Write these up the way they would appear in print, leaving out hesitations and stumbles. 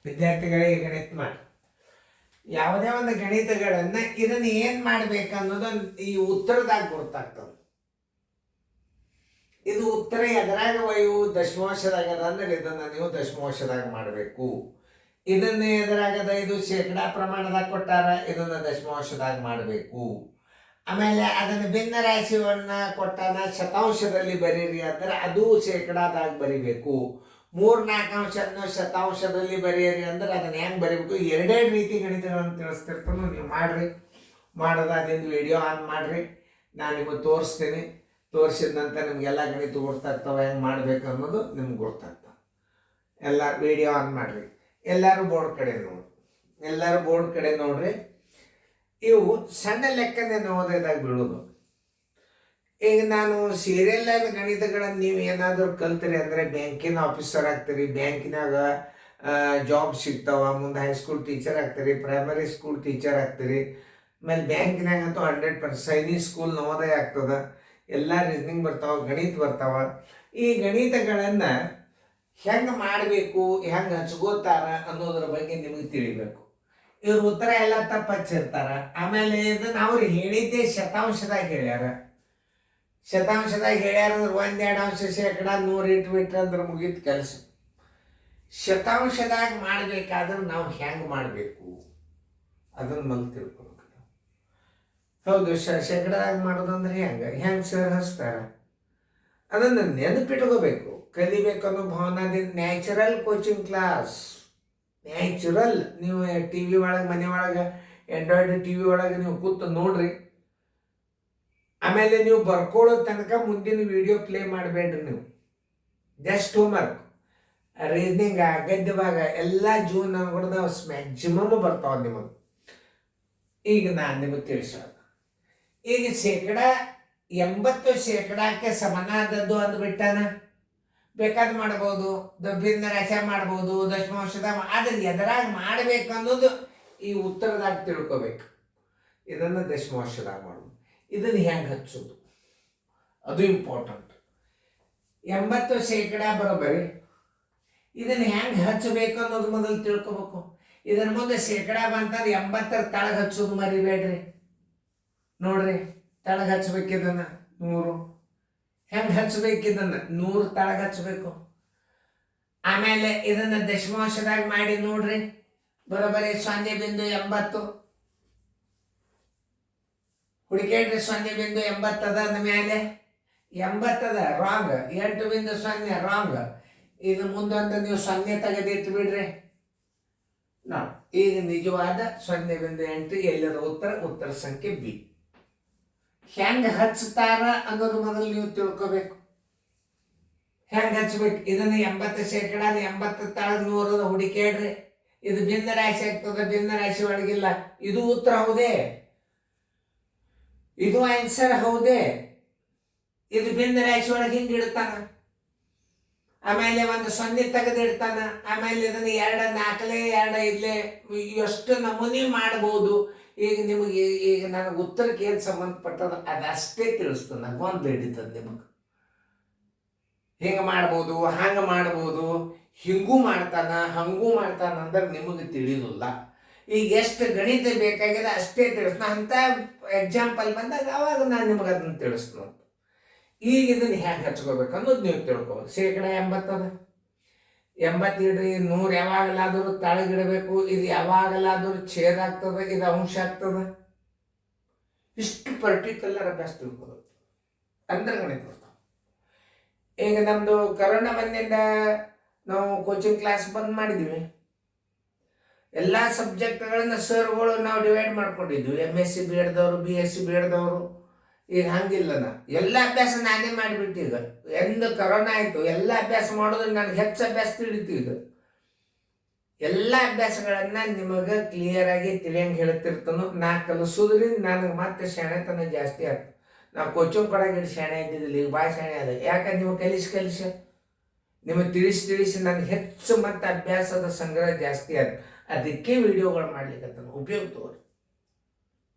ವಿದ್ಯಾರ್ಥಿಗಳಿಗೆ ಗಣಿತ ಮಾಡಿ ಯಾವುದೇ ಒಂದು ಗಣಿತಗಳನ್ನು ಇದನ್ನು ಏನು ಮಾಡಬೇಕು ಅನ್ನೋದೊಂದು ಈ ಉತ್ತರದಾಗ ಗೊತ್ತಾಗ್ತದೆ. ಇದು ಉತ್ತರ ಎದರಾಗ ವಯು ದಶಮಾಂಶದಾಗದ ಅಂದ್ರೆ ಇದನ್ನು ನೀವು ದಶಮಾಂಶದಾಗ ಮಾಡಬೇಕು. ಇದನ್ನು ಎದುರಾಗದ ಇದು ಶೇಕಡಾ ಪ್ರಮಾಣದಾಗ ಕೊಟ್ಟಾರ, ಇದನ್ನು ದಶಮಾಂಶದಾಗ ಮಾಡಬೇಕು. ಆಮೇಲೆ ಅದನ್ನು ಭಿನ್ನ ರಾಶಿಯನ್ನ ಕೊಟ್ಟಾನ ಶತಾಂಶದಲ್ಲಿ ಬರೀರಿ ಅಂದ್ರೆ ಅದು ಶೇಕಡಾದಾಗ ಬರಿಬೇಕು. 3-4 ಅಂಶವನ್ನು ಶತಾಂಶದಲ್ಲಿ ಬರೆಯಿರಿ ಅಂದ್ರೆ ಅದನ್ನು ಹೆಂಗೆ ಬರೀಬೇಕು, ಎರಡೆರಡು ರೀತಿ ಗಣಿತಗಳನ್ನು ತಿಳಿಸ್ತಿರ್ತಾನೆ. ನೀವು ಮಾಡಿರಿ, ಮಾಡೋದಾದಿಂದ ವಿಡಿಯೋ ಆನ್ ಮಾಡಿರಿ, ನಾನು ನಿಮಗೆ ತೋರಿಸ್ತೀನಿ. ತೋರಿಸಿದ ನಂತರ ನಿಮಗೆಲ್ಲ ಗಣಿತ ಗೊತ್ತಾಗ್ತವೆ, ಹೆಂಗೆ ಮಾಡಬೇಕು ಅನ್ನೋದು ನಿಮ್ಗೆ ಗೊತ್ತಾಗ್ತವೆ. ಎಲ್ಲ ವಿಡಿಯೋ ಆನ್ ಮಾಡಿರಿ. ಎಲ್ಲರೂ ಬೋರ್ಡ್ ಕಡೆ ನೋಡ್ರಿ, ಎಲ್ಲರೂ ಬೋರ್ಡ್ ಕಡೆ ನೋಡ್ರಿ. ಇವು ಸಣ್ಣ ಲೆಕ್ಕನೆ ಓದೋದಾಗ ಬೀಳೋದು. ಈಗ ನಾನು ಸೀರಿಯಲ್ ಗಣಿತಗಳನ್ನು ನೀವು ಏನಾದರೂ ಕಲ್ತಿರಿ ಅಂದರೆ ಬ್ಯಾಂಕಿನ ಆಫೀಸರ್ ಆಗ್ತೀರಿ, ಬ್ಯಾಂಕಿನಾಗ ಜಾಬ್ ಸಿಗ್ತಾವ, ಮುಂದೆ ಹೈಸ್ಕೂಲ್ ಟೀಚರ್ ಆಗ್ತೀರಿ, ಪ್ರೈಮರಿ ಸ್ಕೂಲ್ ಟೀಚರ್ ಆಗ್ತೀರಿ, ಆಮೇಲೆ ಬ್ಯಾಂಕಿನಾಗಂತೂ 100% ಸೈನಿಕ್ ಸ್ಕೂಲ್ ನವೋದಯ ಆಗ್ತದೆ. ಎಲ್ಲ ರೀಸನಿಂಗ್ ಬರ್ತಾವೆ, ಗಣಿತ ಬರ್ತಾವ. ಈ ಗಣಿತಗಳನ್ನು ಹೆಂಗೆ ಮಾಡಬೇಕು, ಹೆಂಗೆ ಹಚ್ಕೋತಾರ ಅನ್ನೋದ್ರ ಬಗ್ಗೆ ನಿಮಗೆ ತಿಳಿಬೇಕು. ಇವ್ರ ಉತ್ತರ ಎಲ್ಲ ತಪ್ಪು ಹಚ್ಚಿರ್ತಾರ. ಆಮೇಲೆ ಇದನ್ನು ಅವ್ರು ಹೇಳಿದ್ದೇ ಶತಾಂಶದಾಗ ಹೇಳ್ಯಾರ. ಶತಾಂಶದಾಗ ಹೇಳ್ಯಾರಂದ್ರೆ 1-2 ಅಂಶ ಶೇಕಡಾ 100 ಇಟ್ಬಿಟ್ರೆ ಅಂದ್ರೆ ಮುಗೀತು ಕೆಲಸ. ಶತಾಂಶದಾಗ ಮಾಡಬೇಕಾದ್ರೆ ನಾವು ಹೆಂಗೆ ಮಾಡಬೇಕು ಅದನ್ನು ಮೊದಲು ತಿಳ್ಕೊಬೇಕು. ಹೌದು, ಶೇಕಡಾದಾಗ ಮಾಡೋದಂದ್ರೆ ಹೆಂಗೆ ಸರ್ ಹಚ್ತಾರ ಅದನ್ನು ನೆನಪಿಟ್ಕೋಬೇಕು, ಕಲಿಬೇಕು ಅನ್ನೋ ಭಾವನಾದಿಂದ. Natural coaching class, natural. ನೀವು ಟಿ ವಿ ಒಳಗೆ, ಮನೆ ಒಳಗೆ, ಆಂಡ್ರಾಯ್ಡ್ ಟಿ ವಿ ಒಳಗೆ ನೀವು ಕೂತು ನೋಡ್ರಿ. ಆಮೇಲೆ ನೀವು ಬರ್ಕೊಳ್ಳೋ ತನಕ ಮುಂದಿನ ವಿಡಿಯೋ ಪ್ಲೇ ಮಾಡಬೇಡ್ರಿ. ನೀವು ಜಸ್ಟ್ ಹೋಮ್ವರ್ಕ್, ರೀಸನಿಂಗ್, ಗದ್ಯವಾಗ ಎಲ್ಲ ಜೂನ್ ಹೊಡೆದ ಮ್ಯಾಕ್ಸಿಮಮ್ ಬರ್ತಾವ ನಿಮಗೆ. ಈಗ ನಾನು ನಿಮಗೆ ತಿಳಿಸೋದು, ಈಗ ಶೇಕಡಾ 80% ಸಮನಾದದ್ದು ಅಂದ್ಬಿಟ್ಟಾನ. ಬೇಕಾದ್ರೆ ಮಾಡ್ಬೋದು, ಭಿನ್ನ ರಾಶಿ ಮಾಡ್ಬೋದು, ದಶಮಾಂಶದ. ಅದನ್ನು ಎದರಾಗ ಮಾಡಬೇಕು ಅನ್ನೋದು ಈ ಉತ್ತರದಾಗ ತಿಳ್ಕೊಬೇಕು. ಇದನ್ನು ದಶಮಾಂಶದಾಗ ಮಾಡೋದು, ಇದನ್ನು ಹೆಂಗೆ ಹಚ್ಚೋದು ಅದು ಇಂಪಾರ್ಟೆಂಟ್. 80% ಬರೋಬ್ಬರಿ. ಇದನ್ನು ಹೆಂಗೆ ಹಚ್ಚಬೇಕು ಅನ್ನೋದು ಮೊದಲು ತಿಳ್ಕೊಬೇಕು. ಇದರ ಮುಂದೆ ಶೇಕಡಾ ಬಂತಂದ್ರೆ 80 ತಳಗ ಹಚ್ಚೋದು ಮರಿಬೇಡ್ರಿ. ನೋಡ್ರಿ, ತಳಗ ಹಚ್ಬೇಕು ಇದನ್ನು 100. ಹೆಂಗೆ ಹಚ್ಬೇಕು ಇದನ್ನು 100 ತಳಗ ಹಚ್ಚಬೇಕು. ಆಮೇಲೆ ಇದನ್ನು ದಶಮಾಂಶದಾಗ ಮಾಡಿ ನೋಡ್ರಿ, ಬರೋಬ್ಬರಿ 0.80 ಹುಡುಕೇಡ್ರಿ. 0.80 ಅದ ಅಂದಮೇಲೆ 80 ಅದ, ರಾಂಗ್. 8.0 ರಾಂಗ್. ಇದು ಮುಂದೊಂದು ನೀವು 0 ತೆಗೆದಿಟ್ಟು ಬಿಡ್ರಿ. ನೋಡಿ, ಈಗ ನಿಜವಾದ 0.8 ಎಲ್ಲರ ಉತ್ತರ ಸಂಖ್ಯೆ ಬಿ. ಹೆಂಗೆ ಹಚ್ತಾರ ಅನ್ನೋದು ಮೊದಲು ನೀವು ತಿಳ್ಕೋಬೇಕು. ಹೆಂಗೆ ಹಚ್ಬೇಕು, ಇದನ್ನು 80% 80 ತಳಗ 100 ಹುಡುಕೇಡ್ರಿ. ಇದು ಭಿನ್ನ ರಾಶಿ ಆಗ್ತದೆ, ಭಿನ್ನ ರಾಶಿ ಒಳಗಿಲ್ಲ. ಇದು ಉತ್ತರ ಹೌದೇ, ಇದು ಆನ್ಸರ್ ಹೌದೇ. ಇದು ಭಿನ್ನ ರಾಶಿ ಒಳಗೆ ಹಿಂಗೆ ಇಡ್ತಾನ, ಆಮೇಲೆ ಒಂದು 0 ತೆಗೆದಿಡ್ತಾನ, ಆಮೇಲೆ ಇದನ್ನು 2 4 2 ಇಲ್ಲೇ ಎಷ್ಟು ನಮೂನಿ ಮಾಡ್ಬೋದು. ಈಗ ನಿಮಗೆ, ಈಗ ನನಗೆ ಉತ್ತರಕ್ಕೆ ಏನು ಸಂಬಂಧಪಟ್ಟದ ಅದಷ್ಟೇ ತಿಳಿಸ್ತದೆ, ನನಗೊಂದು ಹಿಡಿತದೆ. ನಿಮಗೆ ಹಿಂಗೆ ಮಾಡ್ಬೋದು, ಹಂಗೆ ಮಾಡ್ಬೋದು, ಹಿಂಗೂ ಮಾಡ್ತಾನ, ಹಂಗೂ ಮಾಡ್ತಾನ ಅಂದ್ರೆ ನಿಮಗೆ ತಿಳಿಯೋದಿಲ್ಲ. ಈಗ ಎಷ್ಟು ಗಣಿತ ಬೇಕಾಗಿದೆ ಅಷ್ಟೇ ತಿಳಿಸ್ತಾನ. ಅಂಥ ಎಕ್ಸಾಂಪಲ್ ಬಂದಾಗ ಅವಾಗ ನಾನು ನಿಮಗೆ ಅದನ್ನು ತಿಳಿಸ್ತೀನಿ. ಈಗ ಇದನ್ನು ಹೆಂಗೆ ಹಚ್ಕೋಬೇಕು ಅನ್ನೋದು ನೀವು ತಿಳ್ಕೊಬೇಕು. ಶೇಕಡಾ 80 ಅದ, 80 ಇಡ್ರಿ. 100 ಯಾವಾಗಲಾದರೂ ತಳಗಿಡಬೇಕು, ಇದು ಯಾವಾಗಲಾದರೂ ಛೇದ ಆಗ್ತದೆ, ಇದು ಅಂಶ ಆಗ್ತದೆ. ಇಷ್ಟು ಪರ್ಟಿಕ್ಯುಲರ್ ಅಭ್ಯಾಸ ತಿಳ್ಕೋಬೇಕು ಅಂದ್ರೆ ಗಣಿತ ಬರ್ತಾವೆ. ಈಗ ನಮ್ಮದು ಕರೋನಾ ಬಂದಿಂದ ನಾವು ಕೋಚಿಂಗ್ ಕ್ಲಾಸ್ ಬಂದ್ ಮಾಡಿದ್ವಿ. ಎಲ್ಲ ಸಬ್ಜೆಕ್ಟ್ಗಳನ್ನ ಸರ್ಗಳು ನಾವು ಡಿವೈಡ್ ಮಾಡ್ಕೊಂಡಿದ್ವಿ. MSc BEd ದವರು, BSc BEd ದವರು. ಈಗ ಹಂಗಿಲ್ಲ, ಎಲ್ಲ ಅಭ್ಯಾಸ ನಾನೇ ಮಾಡಿಬಿಟ್ಟು. ಈಗ ಎಂದು ಕರೋನಾ ಆಯಿತು ಎಲ್ಲ ಅಭ್ಯಾಸ ಮಾಡೋದ್ರೆ ನನಗೆ ಹೆಚ್ಚು ಅಭ್ಯಾಸ ತಿಳಿತು. ಈಗ ಎಲ್ಲ ಅಭ್ಯಾಸಗಳನ್ನು ನಿಮಗೆ ಕ್ಲಿಯರಾಗಿ ತಿಳಿಯಂಗೆ ಹೇಳ್ತಿರ್ತಾನೋ. ನಾ ಕಲಿಸೋದ್ರಿಂದ ನನಗೆ ಮತ್ತೆ ಶಾಣೆತನ ಜಾಸ್ತಿ ಆಯ್ತು. ನಾವು ಕೋಚಿಂಗ್ ಕೊಡೋಕೆ ಶಾಣೆ ಇದ್ದಿದ್ದಿಲ್ಲ, ಈಗ ಭಾಳ ಶಾಣೆ ಅದ. ಯಾಕಂದ್ರೆ ನೀವು ಕಲಿಸಿ ನಿಮಗೆ ತಿಳಿಸಿ ನನಗೆ ಹೆಚ್ಚು ಮತ್ತು ಅಭ್ಯಾಸದ ಸಂಗ್ರಹ ಜಾಸ್ತಿ ಆಯ್ತು. ಅದಕ್ಕೆ ವಿಡಿಯೋಗಳು ಮಾಡ್ಲಿಕ್ಕೆ ಉಪಯೋಗ ತಗೋರಿ.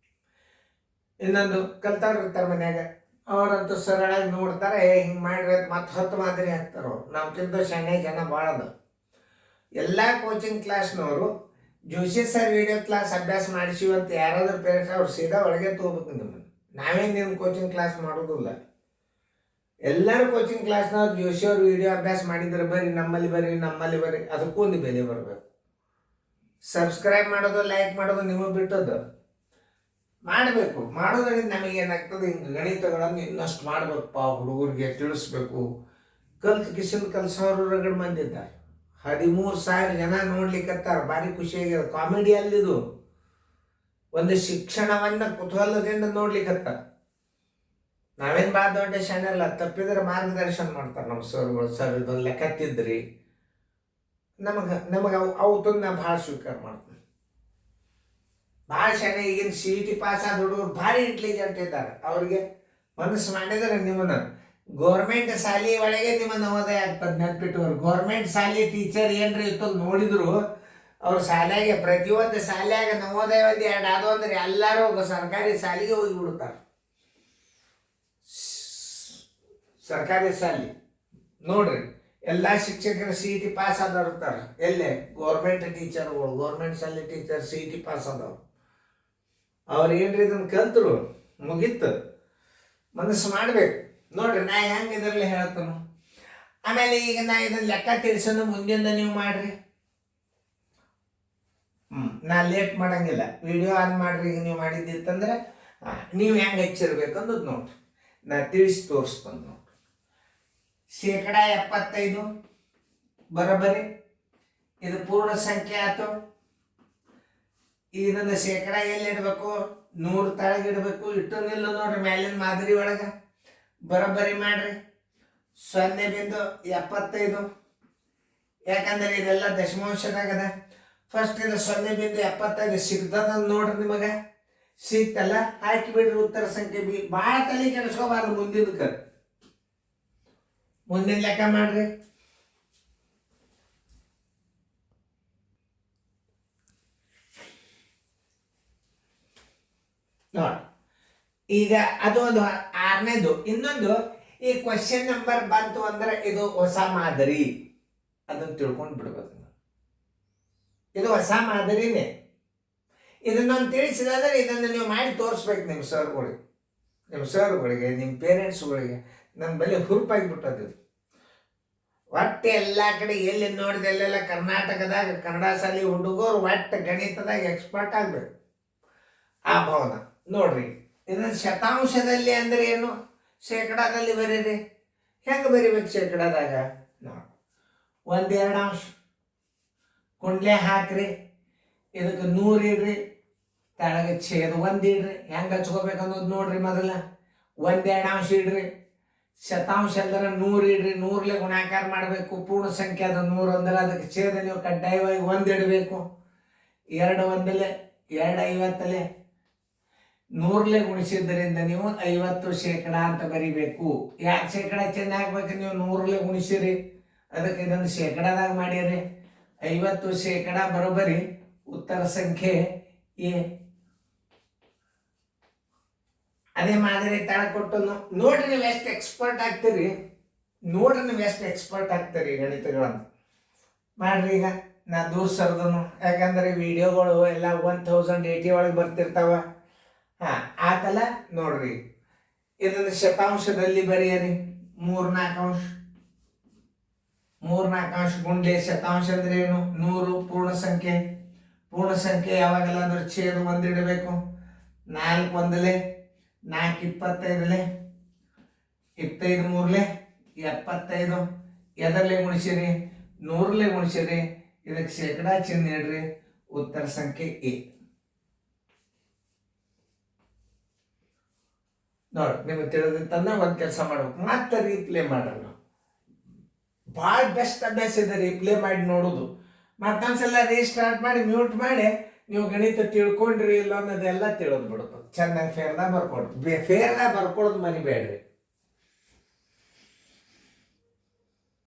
ಇನ್ನೊಂದು ಕಲ್ತವ್ರು ಇರ್ತಾರೆ ಮನ್ಯಾಗ, ಅವರಂತೂ ಸರಳಾಗಿ ನೋಡ್ತಾರೆ, ಹಿಂಗೆ ಮಾಡ್ರಿ ಮತ್ತೆ 10 ಮಾದರಿ ಹಾಕ್ತಾರೆ ಅವ್ರು. ನಮ್ಗಿಂತ ಶಾಣೆ ಜನ ಭಾಳ ಅದ. ಎಲ್ಲ ಕೋಚಿಂಗ್ ಕ್ಲಾಸ್ನವರು ಜೋಶಿ ಸರ್ ವಿಡಿಯೋ ಕ್ಲಾಸ್ ಅಭ್ಯಾಸ ಮಾಡಿಸಿವಿ ಅಂತ ಯಾರಾದ್ರೂ ಪೇರೆಂಟ್ಸ್ ಅವ್ರು ಸೀದಾ ಒಳಗೆ ತಗೋಬೇಕು ನಿಮ್ಮನ್ನು. ನಾವೇನು ನಿಮ್ಮ ಕೋಚಿಂಗ್ ಕ್ಲಾಸ್ ಮಾಡೋದಿಲ್ಲ. ಎಲ್ಲರೂ ಕೋಚಿಂಗ್ ಕ್ಲಾಸ್ನವ್ರು ಜೋಶಿ ಅವ್ರು ವಿಡಿಯೋ ಅಭ್ಯಾಸ ಮಾಡಿದ್ರೆ ಬರ್ರಿ ನಮ್ಮಲ್ಲಿ ಬರ್ರಿ ಅದಕ್ಕೂ ಒಂದು ಬೆಲೆ ಬರಬೇಕು. ಸಬ್ಸ್ಕ್ರೈಬ್ ಮಾಡೋದು ಲೈಕ್ ಮಾಡೋದು ನಿಮಗೆ ಬಿಟ್ಟದ್ದು. ಮಾಡಬೇಕು, ಮಾಡೋದ್ರಿಂದ ನಮಗೇನಾಗ್ತದೆ, ಹಿಂಗೆ ಗಣಿತಗಳನ್ನು ಇನ್ನಷ್ಟು ಮಾಡಬೇಕಪ್ಪ, ಹುಡುಗರಿಗೆ ತಿಳಿಸ್ಬೇಕು. ಕಲ್ಸೋರು ರಗಡ್ ಮಂದಿ ಇದ್ದಾರೆ. 13,000 ಜನ ನೋಡ್ಲಿಕ್ಕತ್ತಾರ. ಭಾರಿ ಖುಷಿಯಾಗ್ಯದ. ಕಾಮಿಡಿ ಅಲ್ಲಿದು, ಒಂದು ಶಿಕ್ಷಣವನ್ನು ಕುತೂಹಲದಿಂದ ನೋಡ್ಲಿಕ್ಕತ್ತಾರ. ನಾವೇನು ಭಾಳ ದೊಡ್ಡ ಶಾಣೆಲ್ಲ, ತಪ್ಪಿದ್ರೆ ಮಾರ್ಗದರ್ಶನ ಮಾಡ್ತಾರೆ ನಮ್ಮ ಸರ್ಗಳು. ಸರ್ ಇದೊಂದು ಲೆಕ್ಕತ್ತಿದ್ರಿ ನಮಗೆ ಅವು ತಂದು ನಾ ಭಾಳ ಸ್ವೀಕಾರ ಮಾಡ್ತೀನಿ. ಭಾಳ ಶಾಣೆ. ಈಗಿನ CET ಪಾಸ್ ಆದ ಹುಡುಗರು ಭಾರಿ ಇಂಟೆಲಿಜೆಂಟ್ ಇದ್ದಾರೆ. ಅವ್ರಿಗೆ ಮನಸ್ಸು ಮಾಡಿದರೆ ನಿಮ್ಮನ್ನು ಗೌರ್ಮೆಂಟ್ ಶಾಲೆ ಒಳಗೆ ನಿಮ್ಮ ನವೋದಯ ಆಗ್ತದೆ. ನೆನ್ಪಿಟ್ಟವ್ರು ಗೌರ್ಮೆಂಟ್ ಶಾಲೆ ಟೀಚರ್ ಏನ್ರಿ ಇತ್ತು ನೋಡಿದ್ರು ಅವ್ರ ಶಾಲೆಗೆ ಪ್ರತಿಯೊಂದು ಶಾಲೆಯಾಗ ನವೋದಯ ಒಂದು 2 ಆದವು ಅಂದ್ರೆ ಎಲ್ಲರೂ ಸರ್ಕಾರಿ ಶಾಲೆಗೆ ಹೋಗಿ ಬಿಡ್ತಾರೆ. ಸರ್ಕಾರಿ ಶಾಲೆ ನೋಡ್ರಿ, ಎಲ್ಲ ಶಿಕ್ಷಕರು CET ಪಾಸ್ ಆದವ್ರು ಇರ್ತಾರೆ. ಎಲ್ಲೇ ಗೌರ್ಮೆಂಟ್ ಟೀಚರ್ಗಳು, ಗೌರ್ಮೆಂಟ್ ಶಾಲೆ ಟೀಚರ್ CET ಪಾಸ್ ಆದವ್ರು. ಅವ್ರು ಏನ್ರಿ ಇದನ್ನು ಕಲ್ತರು ಮುಗೀತು. ಮನಸ್ಸು ಮಾಡ್ಬೇಕು. ನೋಡ್ರಿ ನಾ ಹೆಂಗೆ ಇದರಲ್ಲಿ ಹೇಳ್ತಾನು. ಆಮೇಲೆ ಈಗ ನಾ ಇದನ್ನ ಲೆಕ್ಕ ತಿಳಿಸೋದು ಮುಂದಿಂದ ನೀವು ಮಾಡ್ರಿ. ನಾ ಲೇಟ್ ಮಾಡಂಗಿಲ್ಲ. ವಿಡಿಯೋ ಆನ್ ಮಾಡ್ರಿ. ಈಗ ನೀವು ಮಾಡಿದ್ದಿತ್ತಂದ್ರೆ ನೀವು ಹೆಂಗೆ ಹಚ್ಚಿರ್ಬೇಕು ಅನ್ನೋದು ನೋಡ್ರಿ. ನಾ ತಿಳಿಸಿ ತೋರಿಸ್ತಾನೆ ನೋಡ್ರಿ. 75% ಬರೋಬ್ಬರಿ. ಇದು ಪೂರ್ಣ ಸಂಖ್ಯೆ ಆಯ್ತು. ಇದನ್ನು ಶೇಕಡ ಎಲ್ಲಿಡಬೇಕು? 100 ತಳಗಿಡಬೇಕು. ಇಟ್ಟು ನಿಲ್ಲ ನೋಡ್ರಿ ಮ್ಯಾಲಿನ ಮಾದರಿ ಒಳಗೆ. ಬರೋಬ್ಬರಿ ಮಾಡ್ರಿ. 0.75. ಯಾಕಂದ್ರೆ ಇದೆಲ್ಲ ದಶಮಾಂಶದಾಗದ. ಫಸ್ಟ್ ಇದು 0.75 ಸಿಗ್ತದ ನೋಡ್ರಿ. ನಿಮಗೆ ಸಿಗ್ತಲ್ಲ, ಹಾಕಿಬಿಡ್ರಿ ಉತ್ತರ ಸಂಖ್ಯೆ ಬಿ. ಭಾಳ ತಲೆ ಕೆಡಿಸ್ಕೋಬಾರ್ದು. ಮುಂದಿನ ಲೆಕ್ಕ ಮಾಡ್ರಿ. ನೋಡಿ, ಈಗ ಅದು ಒಂದು 6ನೇದು. ಇನ್ನೊಂದು, ಈ ಕ್ವಶನ್ ನಂಬರ್ ಬಂತು ಅಂದ್ರೆ ಇದು ಹೊಸ ಮಾದರಿ, ಅದನ್ನು ತಿಳ್ಕೊಂಡು ಬಿಡ್ಬೇಕು. ಇದು ಹೊಸ ಮಾದರಿನೇ. ಇದನ್ನೊಂದು ತಿಳಿಸಿದ್ರೆ ಇದನ್ನು ನೀವು ಮಾಡಿ ತೋರಿಸ್ಬೇಕು ನಿಮ್ಮ ಸರ್ಗಳಿಗೆ, ನಿಮ್ಮ ಪೇರೆಂಟ್ಸ್ಗಳಿಗೆ. ನನ್ನ ಬಳಿ ಹುರುಪಾಗಿಬಿಟ್ಟದು. ಒಟ್ಟು ಎಲ್ಲ ಕಡೆ ಎಲ್ಲಿ ನೋಡಿದೆಲ್ಲೆಲ್ಲ ಕರ್ನಾಟಕದಾಗ ಕನ್ನಡ ಶಾಲೆ ಹುಡುಗರು ಒಟ್ಟು ಗಣಿತದಾಗ ಎಕ್ಸ್ಪರ್ಟ್ ಆಗಬೇಕು. ಆ ಭವನ ನೋಡ್ರಿ. ಇದನ್ನು ಶತಾಂಶದಲ್ಲಿ ಅಂದರೆ ಏನು? ಶೇಕಡಾದಲ್ಲಿ ಬರೀರಿ. ಹೆಂಗೆ ಬರಿಬೇಕು ಶೇಕಡಾದಾಗ? ನೋಡಿ, 1/2 ಅಂಶ ಕುಂಡ್ಲೆ ಹಾಕ್ರಿ. ಇದಕ್ಕೆ 100 ಇಡ್ರಿ. ತೆಳಗೆ ಛೇದ 1 ಇಡ್ರಿ. ಹೆಂಗೆ ಹಚ್ಕೋಬೇಕು ಅನ್ನೋದು ನೋಡ್ರಿ. ಮೊದಲ 1/2 ಅಂಶ ಇಡ್ರಿ. ಶತಾಂಶ ಅಂದ್ರೆ 100 ಇಡ್ರಿ. 100ಲೆ ಗುಣಾಕಾರ ಮಾಡಬೇಕು. ಪೂರ್ಣ ಸಂಖ್ಯೆ ಅದು 100 ಅಂದ್ರೆ ಅದಕ್ಕೆ ಛೇದ ನೀವು ಕಡ್ಡಾಯವಾಗಿ 1 ಇಡಬೇಕು. 2 1ಲೆ 2 50ಲೆ 100ಲೆ ಗುಣಿಸಿದ್ದರಿಂದ ನೀವು 50% ಅಂತ ಬರಿಬೇಕು. ಯಾಕೆ ಶೇಕಡ ಚೇಂಜ್ ಹಾಕ್ಬೇಕು? ನೀವು 100ಲೆ ಗುಣಿಸಿರಿ, ಅದಕ್ಕೆ ಇದನ್ನು ಶೇಕಡಾದಾಗ ಮಾಡಿರಿ. 50% ಬರೋಬ್ಬರಿ ಉತ್ತರ ಸಂಖ್ಯೆ ಎ. ಅದೇ ಮಾದರಿ ತಳ ಕೊಟ್ಟು ನೋಡ್ರಿ ನೀವು ಎಷ್ಟು ಎಕ್ಸ್ಪರ್ಟ್ ಆಗ್ತೀರಿ. ಗಣಿತಗಳನ್ನು ಮಾಡ್ರಿ. ಈಗ ನಾ ದೂರ ಸರ್ದನು, ಯಾಕಂದ್ರೆ ವಿಡಿಯೋಗಳು ಎಲ್ಲ 1080 ಒಳಗೆ ಬರ್ತಿರ್ತಾವ. ಆತಲ್ಲ ನೋಡ್ರಿ. ಇದನ್ನು ಶತಾಂಶದಲ್ಲಿ ಬರೆಯರಿ. 3-4 ಅಂಶ. 3-4 ಅಂಶ ಗುಂಡ್ಲೆ ಶತಾಂಶ ಅಂದ್ರೆ ಏನು? 100 ಪೂರ್ಣ ಸಂಖ್ಯೆ ಯಾವಾಗೆಲ್ಲ ಅಂದ್ರೆ ಛೇದ 1 ಇಡಬೇಕು. 4 1ಲೆ 4 25ಲೆ 25 3ಲೆ 75. ಎದರ್ಲೆ ಗುಣಿಸಿರಿ? 100ಲೆ ಗುಣಿಸಿರಿ. ಇದಕ್ಕೆ ಶೇಕಡಾ ಚಿಹ್ನೆ ಇಡ್ರಿ. ಉತ್ತರ ಸಂಖ್ಯೆ ಎ. ನೋಡಿ, ನಿಮಗೆ ತಿಳಿದಿತ್ತಂದ್ರೆ ಒಂದು ಕೆಲಸ ಮಾಡ್ಬೇಕು, ಮತ್ತೆ ರೀಪ್ಲೇ ಮಾಡೋಣ. ಭಾಳ ಬೆಸ್ಟ್ ಅಭ್ಯಾಸ ಇದೆ ರೀಪ್ಲೇ ಮಾಡಿ ನೋಡೋದು. ಮತ್ತೊಂದ್ಸಲ ರೀಸ್ಟಾರ್ಟ್ ಮಾಡಿ ಮ್ಯೂಟ್ ಮಾಡಿ ನೀವು ಗಣಿತ ತಿಳ್ಕೊಂಡ್ರಿ ಇಲ್ಲ ಅನ್ನೋದೆಲ್ಲ ತಿಳಿದು ಬಿಡುತ್ತೆ. ಚೆನ್ನಾಗಿ ಫೇರ್ದಾಗ ಬರ್ಕೊಡ್ತು. ಫೇರ್ದಾಗ ಬರ್ಕೊಳ್ಳೋದು ಮರಿಬೇಡ್ರಿ.